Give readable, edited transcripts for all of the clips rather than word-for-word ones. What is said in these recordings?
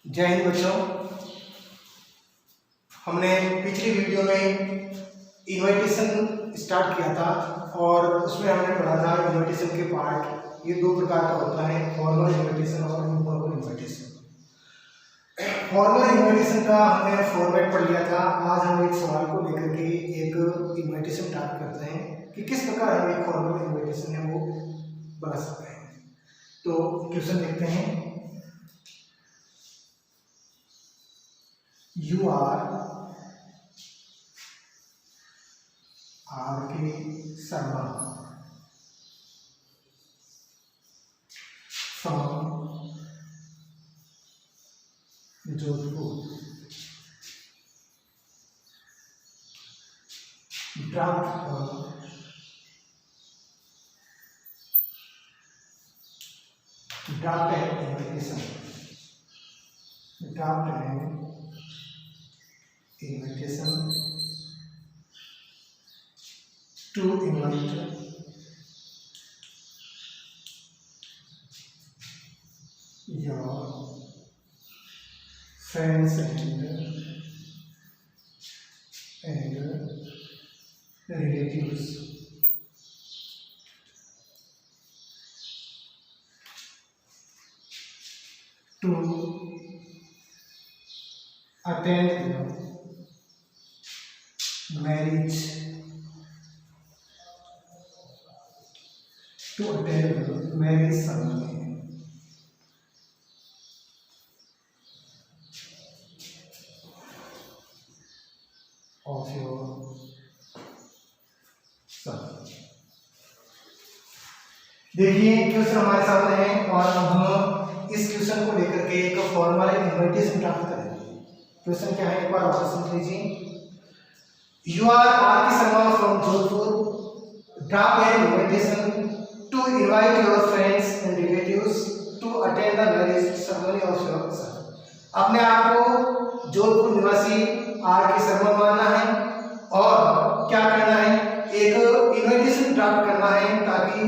जय हिंद बच्चों। हमने पिछली वीडियो में इन्विटेशन स्टार्ट किया था और उसमें हमने पढ़ा था इन्विटेशन के पार्ट। ये दो प्रकार का होता है, फॉर्मल इन्विटेशन और इनफॉर्मल इन्विटेशन। फॉर्मल इन्विटेशन का हमने फॉर्मेट पढ़ लिया था। आज हम एक सवाल को लेकर के एक इन्विटेशन टाइप करते हैं कि किस प्रकार हम एक फॉर्मल इन्विटेशन है वो बना सकते हैं। तो क्वेश्चन देखते हैं। You are R.K. Sharma from Jodhpur. Draft an invitation. Draft an invitation to invite your friends and relatives to attend the marriage ceremony of your son। देखिए क्वेश्चन हमारे सामने है और हम इस क्वेश्चन को लेकर के एक फॉर्मल इन्विटेशन प्राप्त करेंगे। क्वेश्चन क्या है, एक बार वापस सुन लीजिए। You are R.K. Sharma from Jodhpur. Draft an invitation to invite your friends and relatives to attend the marriage ceremony of your son। अपने आप को जोधपुर निवासी R.K. शर्मा मानना है और क्या करना है, एक इन्विटेशन ड्राफ्ट करना है ताकि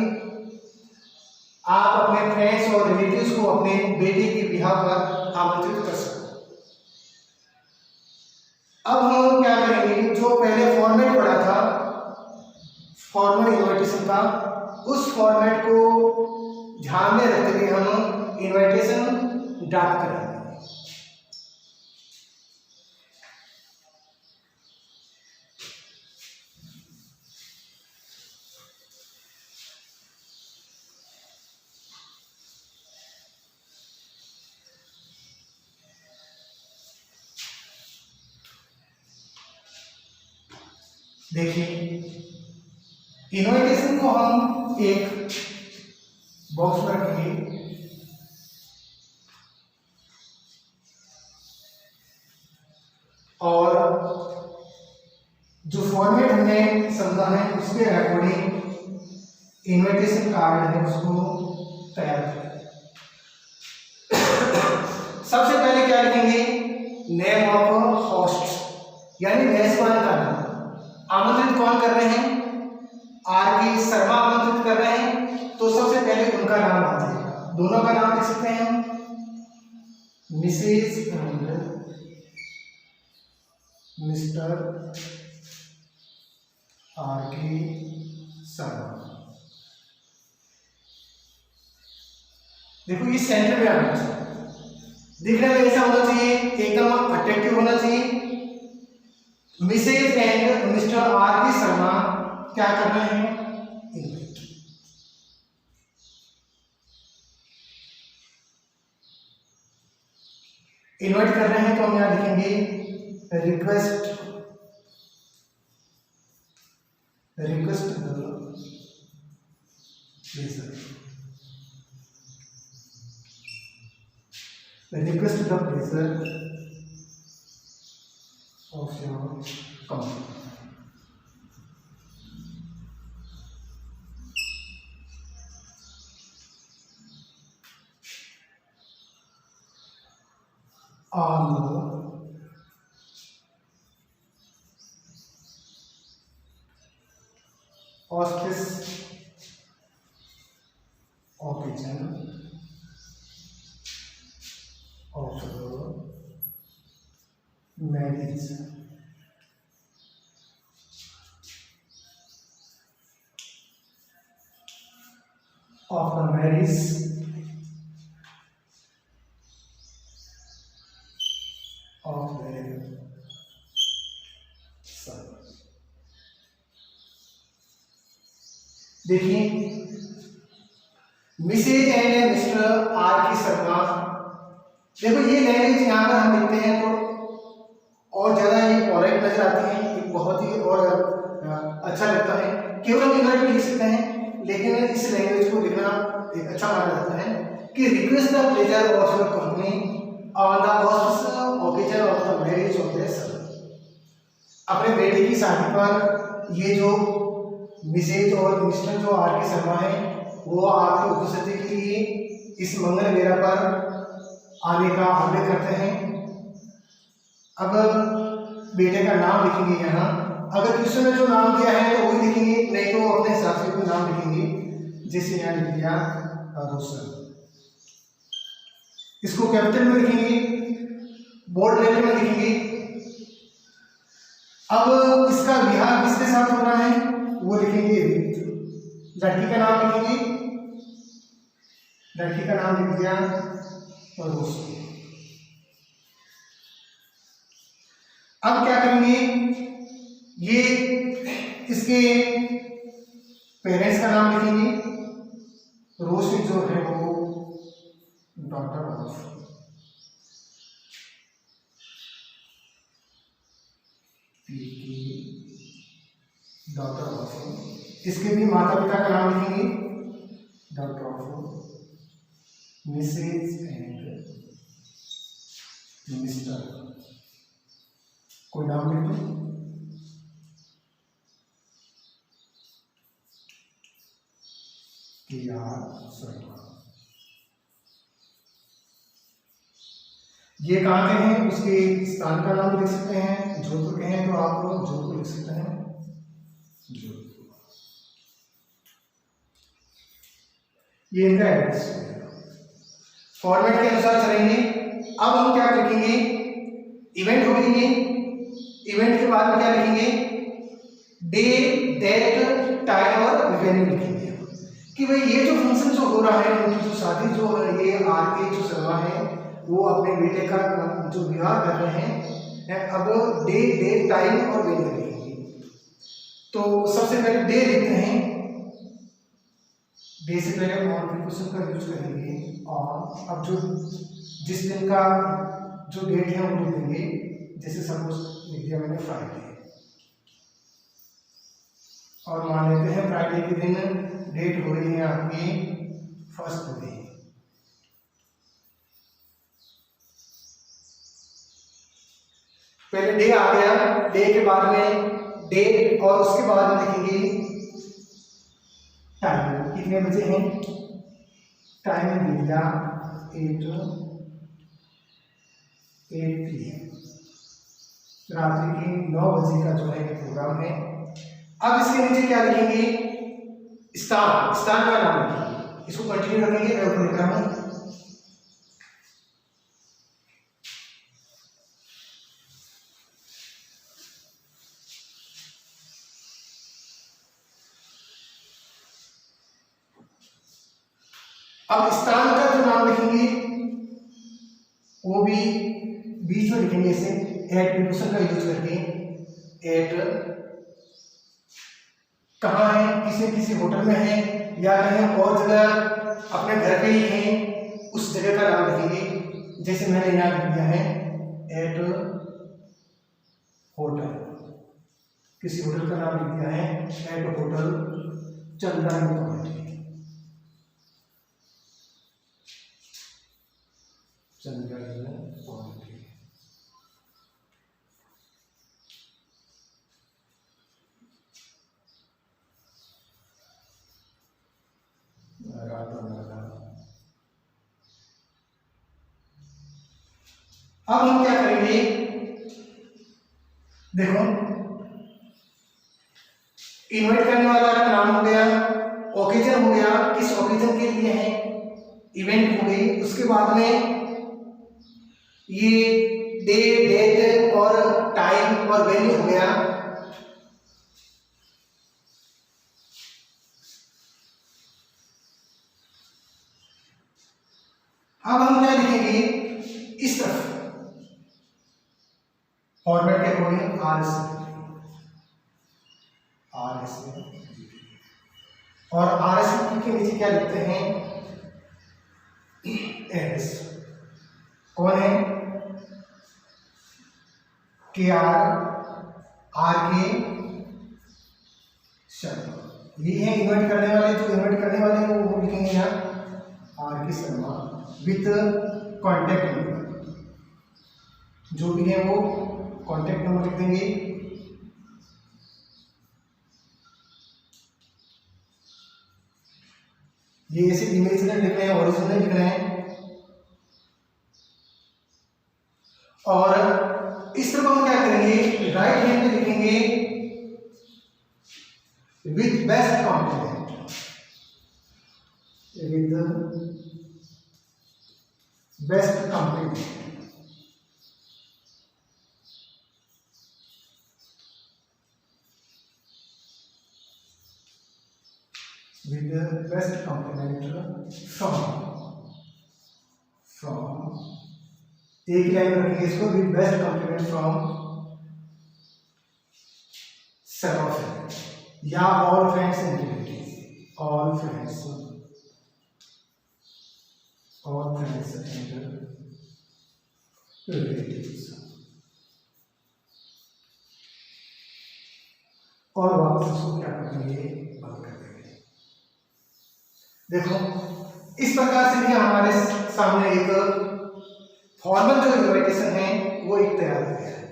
आप अपने फ्रेंड्स और रिलेटिव्स को अपने बेटे के विवाह पर आमंत्रित कर सकें। अब हम क्या करेंगे, जो पहले फॉर्मेट पढ़ा था फॉर्मल इन्विटेशन का, उस फॉर्मेट को ध्यान में रखते हुए हम इन्विटेशन ड्राफ्ट करेंगे। देखिए इन्विटेशन को हम एक बॉक्स में रखेंगे और जो फॉर्मेट हमने समझा है उसके अकॉर्डिंग इन्विटेशन कार्ड है उसको तैयार करें। सबसे पहले क्या लिखेंगे, नेम ऑफ होस्ट यानी मेजबान का नाम। आमंत्रित कौन कर रहे हैं, R.K. शर्मा आमंत्रित कर रहे हैं, तो सबसे पहले उनका नाम आ जाएगा। दोनों का नाम लिख सकते हैं हम, Mrs and mister R.K. Sharma. देखो ये सेंटर में आना चाहिए, दिखने में ऐसा होना चाहिए, एकदम अट्रैक्टिव होना चाहिए। Mrs and mister R.K. Sharma क्या कर रहे हैं, इन्वाइट कर रहे हैं, तो हम यहां लिखेंगे request the pleasure of your company। On the auspicious occasion of marriage of the marriage of their son। देखिए, मिसेज एंड मिस्टर आर की शर्मा, देखो ये लैंग्वेज यहाँ पर हम लिखते हैं तो और ज़्यादा ये पोलाइट नजर आती है, ये बहुत ही और अच्छा लगता है। केवल हम इंग्लिश में लिख सकते हैं, लेकिन इस लैंग्वेज को लिखना एक अच्छा माना जाता है कि request the pleasure of your company on the occasion of the marriage of their son. अपने बेटे की शादी पर ये जो मिसेज और मिस्टर जो आर के शर्मा है वो आपकी उपस्थिति के लिए इस मंगल बेरा पर आने का आग्रह करते हैं। अब बेटे का नाम लिखेंगे यहाँ, अगर क्वेश्चन में जो नाम दिया है तो वही लिखेंगे, नहीं तो अपने हिसाब से कोई नाम लिखेंगे। जैसे यहाँ लिख दिया रोशन, इसको कैपिटल में लिखेंगे, बोल्ड लेटर में लिखेंगे। अब इसका विवाह किसके साथ हो रहा है वो लिखेंगे रित। लड़की का नाम लिखेंगे, लड़की का नाम लिख दिया रोशन। अब क्या करेंगे, ये इसके पेरेंट्स का नाम लिखेंगे। रोशनी जो है वो डॉटर ऑफ, डॉटर ऑफ, इसके भी माता पिता का नाम लिखेंगे, daughter of Mrs and Mr. कोई नाम लिख दो, ये कहाँ के हैं उसके स्थान का नाम लिख सकते हैं। जोधपुर के हैं तो आप लोग जोधपुर लिख सकते हैं, जोधपुर। ये इनका एड्रेस फॉर्मेट के अनुसार चलेंगे। अब हम क्या लिखेंगे, इवेंट हो लिखेंगे। इवेंट के बाद में क्या लिखेंगे, डे, डेट, टाइम और वेन्यू लिखेंगे कि भाई ये जो फंक्शन जो हो रहा है, उनकी जो शादी जो है, ये आर के जो शर्मा है वो अपने बेटे का जो विवाह कर रहे हैं। अब डे, डेट, टाइम और वेन्यू लिखेंगे। तो सबसे पहले डे लिखते हैं, डे से पहले ऑन प्रीपोजिशन का यूज करेंगे। और अब जो जिस दिन का जो डेट है वो लिख देंगे। जैसे सपोज लिख दिया मैंने फ्राइडे, और मान लेते हैं फ्राइडे के दिन डेट हो रही है आपकी 1 मई। पहले डे आ गया, डे के बाद में डेट और उसके बाद में लिखेंगे टाइम, कितने बजे हैं, टाइम दे दिया 8 PM, रात्रि के 9 बजे का जो है प्रोग्राम है। अब इसके नीचे क्या लिखेंगे, स्थान, स्थान का नाम लिखेंगे। इसको कंटिन्यू रखेंगे, मैं ऊपर लिख रहा हूं। अब स्थान का जो नाम लिखेंगे वो भी बीच में लिखेंगे, इसे एट प्रीपोजिशन का यूज करके। एट कहाँ है, किसी होटल में है या कहीं और जगह अपने घर पे ही है, उस जगह का नाम लिखेंगे। जैसे मैंने यहाँ लिख दिया है एट होटल, किसी होटल का नाम लिख दिया है एट होटल चंदन क्वालिटी, चंदन क्वालिटी। अब हम क्या करेंगे, देखो इनवाइट करने वाला का नाम हो गया, ओकेजन हो गया, किस ओकेजन के लिए है, इवेंट हो गई। उसके बाद में ये डे, डेट और टाइम और वेन्यू हो गया। अब हम क्या लिखेंगे इस तरफ फॉर्मेट के अकॉर्डिंग RS और RS के नीचे क्या लिखते हैं एड्रेस। कौन है KR शर्मा, ये है इन्वाइट करने वाले। जो इन्वाइट करने वाले हैं वो लिखेंगे यहाँ RK Sharma with contact number, जो भी है वो कॉन्टैक्ट नंबर लिख देंगे। ये ऐसे इमेज में लिख रहे हैं, ओरिजिनल लिख रहे हैं। और इस तरफ हम क्या करेंगे, राइट हैंड में लिखेंगे with best compliment, with best compliment. With the best compliment from एक लाइन में रखेंगे इसको, with best compliment from several friends या all friends and relatives, all friends and relatives। और वापस उसको क्या करेंगे, बंद कर देंगे। देखो इस प्रकार से भी हमारे सामने एक फॉर्मल जो इन्विटेशन है वो एक तैयार हो गया है।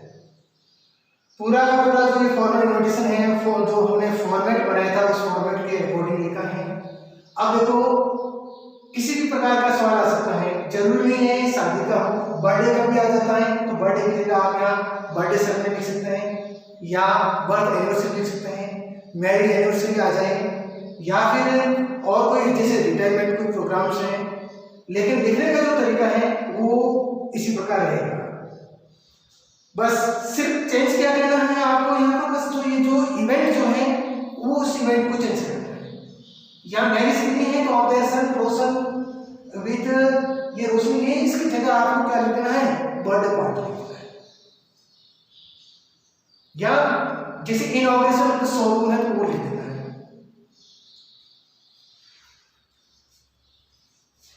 पूरा का पूरा जो ये फॉर्मल इन्विटेशन है जो हमने फॉर्मेट बनाया था उस फॉर्मेट के अकॉर्डिंग लिखा है। अब देखो किसी भी प्रकार का सवाल आ सकता है, जरूरी नहीं है शादी का हो, बर्थडे का भी आ जाता है। तो बर्थडे की जगह आप यहाँ बर्थडे सेलिब्रेट लिख सकते हैं या बर्थ एनिवर्सरी लिख सकते हैं, मैरिज एनिवर्सरी आ जाए या फिर और कोई जैसे रिटायरमेंट कोई प्रोग्राम्स हैं। लेकिन लिखने का जो तरीका है वो इसी प्रकार रहेगा। बस सिर्फ चेंज क्या करना है आपको यहाँ पर, बस जो ये जो इवेंट जो है वो उस इवेंट को चेंज करना है। या मैरिज लिखनी है तो of the son Roshan with ये रोशनी है, इसकी जगह आपको क्या लिखना है, बर्थडे पार्टी लिखना है। या जैसे इनॉग्रेशन का शोरूम है तो वो लिख देना है।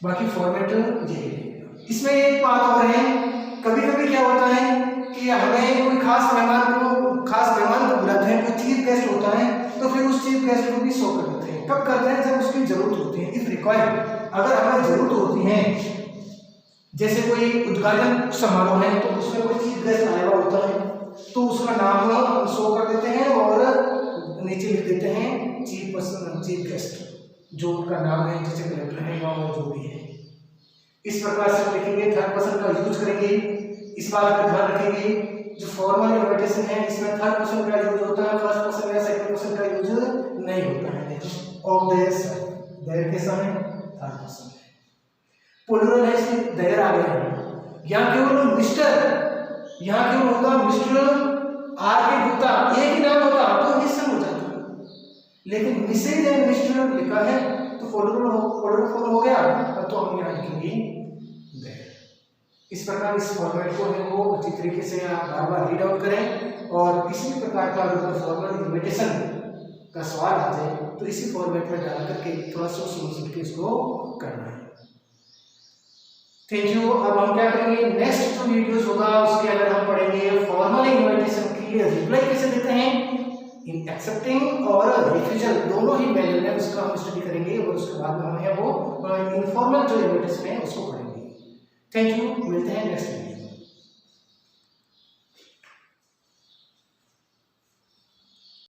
बाकी फॉर्मेट यही है। इसमें एक बात और है, कभी कभी क्या होता है कि हमें कोई खास मेहमान को बुलाते हैं, कोई चीफ गेस्ट होता है तो फिर उस चीफ गेस्ट को भी शो कर देते हैं। कब करते हैं, जब उसकी जरूरत होती है, इफ रिक्वायर्ड। अगर हमें जरूरत होती है, जैसे कोई उद्घाटन समारोह है तो उसमें कोई चीफ गेस्ट आया हुआ होता है तो उसका नाम शो कर देते हैं और नीचे लिख देते हैं चीफ गेस्ट, जो उनका नाम है, जैसे कलेक्टर है या और जो भी है। इस प्रकार से लिखेंगे, थर्ड पर्सन का यूज करेंगे। इस बात का ध्यान रखेंगे, जो फॉर्मल इन्विटेशन है इसमें थर्ड पर्सन का यूज होता है, फर्स्ट पर्सन या सेकंड पर्सन का यूज नहीं होता है। ऑफ देयर के समय थर्ड पर्सन है, प्लूरल है इसलिए देयर आ गया है। यहाँ केवल मिस्टर, यहाँ केवल होगा मिस्टर आर के गुप्ता, एक ही नाम होता तो मिस हो जाता, लेकिन मिसेज एंड मिस्टर लिखा है तो प्लूरल हो गया, तो हम यहाँ लिखेंगे देयर। इस प्रकार इस फॉर्मेट को है वो अच्छी तरीके से आप बार बार रीड आउट करें। और किसी भी प्रकार का अगर फॉर्मल इन्विटेशन का सवाल आ जाए तो इसी फॉर्मेट में डाल करके थोड़ा सा समझ के इसको करना है। Thank you. अब हम क्या करेंगे, नेक्स्ट जो वीडियोस होगा उसके अंदर हम पढ़ेंगे फॉर्मल इन्विटेशन की रिप्लाई कैसे देते हैं, इन एक्सेप्टिंग और रिफ्यूजल दोनों ही मैनर में उसका हम स्टडी करेंगे। और उसके बाद में हमें वो इनफॉर्मल जो इन्विटेशन है उसको पढ़ेंगे। थैंक यू, मिलते हैं नेक्स्ट वीडियो।